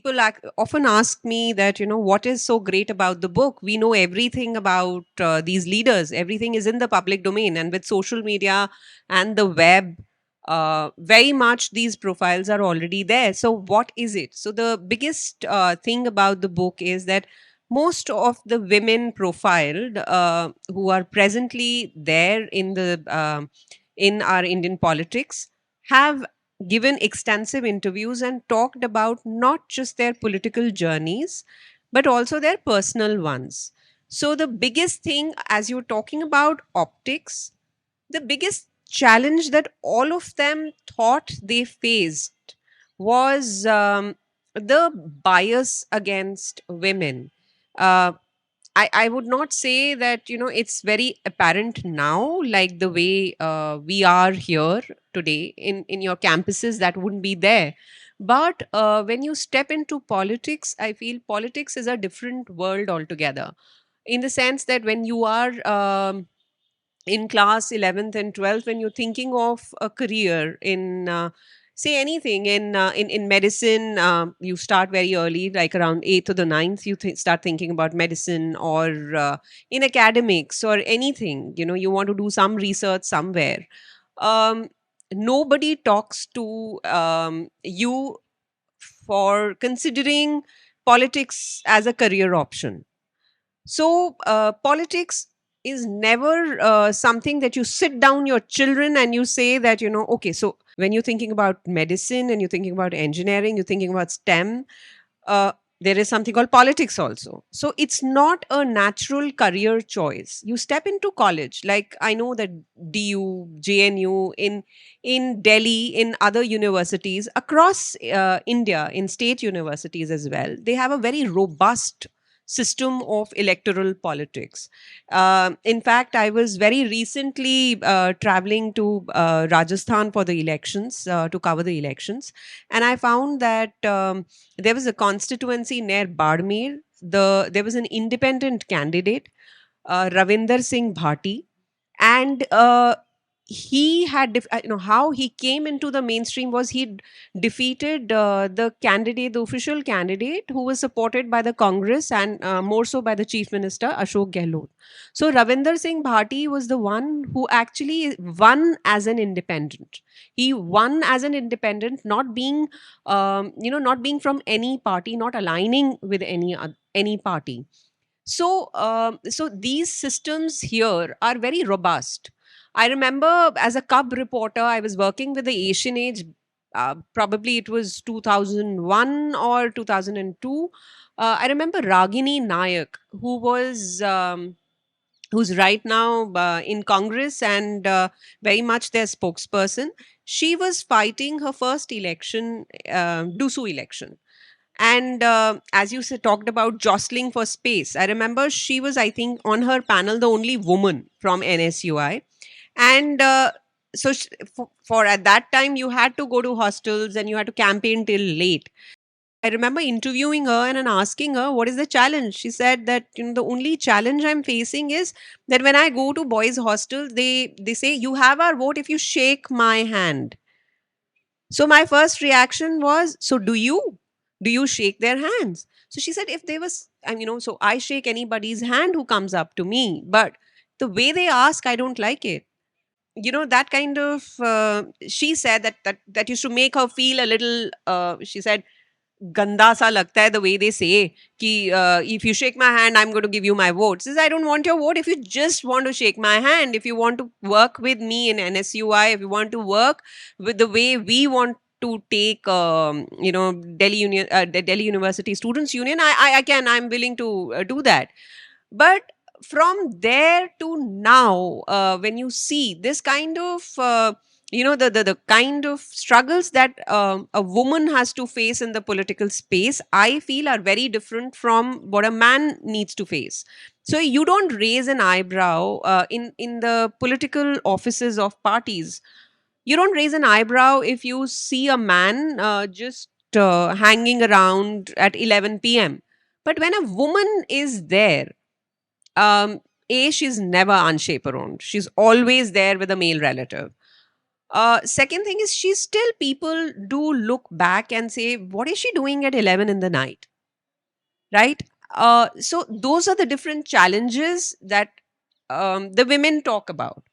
people often ask me that, what is so great about the book? We know everything about these leaders. Everything is in the public domain. And with social media and the web, very much these profiles are already there. So, what is it? So, the biggest thing about the book is that most of the women profiled who are presently there in our Indian politics have given extensive interviews and talked about not just their political journeys, but also their personal ones. So, the biggest thing, as you're talking about optics, the biggest challenge that all of them thought they faced was the bias against women. Uh, I would not say that, it's very apparent now, like the way we are here today in your campuses, that wouldn't be there. But when you step into politics, I feel politics is a different world altogether. In the sense that when you are in class 11th and 12th, when you're thinking of a career in say anything in medicine, you start very early, like around 8th or the ninth. You start thinking about medicine, or in academics or anything. You want to do some research somewhere. um, Nobody talks to you for considering politics as a career option. So, politics is never something that you sit down your children and you say that, okay, so when you're thinking about medicine and you're thinking about engineering, you're thinking about STEM, uh, there is something called politics also. So, it's not a natural career choice. You step into college, like I know that DU, JNU, in Delhi, in other universities across India, in state universities as well, they have a very robust system of electoral politics. In fact, I was very recently traveling to Rajasthan for the elections, to cover the elections, and I found that there was a constituency near Barmer. There was an independent candidate, Ravinder Singh Bhati, and he had how he came into the mainstream was he defeated the official candidate who was supported by the Congress, and more so by the Chief Minister Ashok Gehlot. So Ravinder Singh Bhati was the one who actually won as an independent. He won as an independent, not being not being from any party, not aligning with any party. So, so these systems here are very robust. I remember as a cub reporter, I was working with the Asian Age. Probably it was 2001 or 2002. I remember Ragini Nayak, who's right now in Congress and very much their spokesperson. She was fighting her first election, Dusu election, and as you said, talked about jostling for space. I remember she was, I think, on her panel, the only woman from NSUI. And for at that time, you had to go to hostels and you had to campaign till late. I remember interviewing her and then asking her, what is the challenge? She said that, the only challenge I'm facing is that when I go to boys' hostels, they say, you have our vote if you shake my hand. So my first reaction was, so do you? Do you shake their hands? So she said, if there was, so I shake anybody's hand who comes up to me, but the way they ask, I don't like it. That kind of, she said that used to make her feel a little, she said, ganda sa lagta hai the way they say ki if you shake my hand, I'm going to give you my vote. Says, I don't want your vote. If you just want to shake my hand, if you want to work with me in NSUI, if you want to work with the way we want to take the Delhi University Students Union, I'm willing to do that. But from there to now, when you see this kind of the kind of struggles that a woman has to face in the political space, I feel are very different from what a man needs to face. So you don't raise an eyebrow in the political offices of parties. You don't raise an eyebrow if you see a man just hanging around at 11 p.m. But when a woman is there, she's never unchaperoned. She's always there with a male relative. Second thing is, she still, people do look back and say, what is she doing at 11 in the night? Right? So those are the different challenges that the women talk about.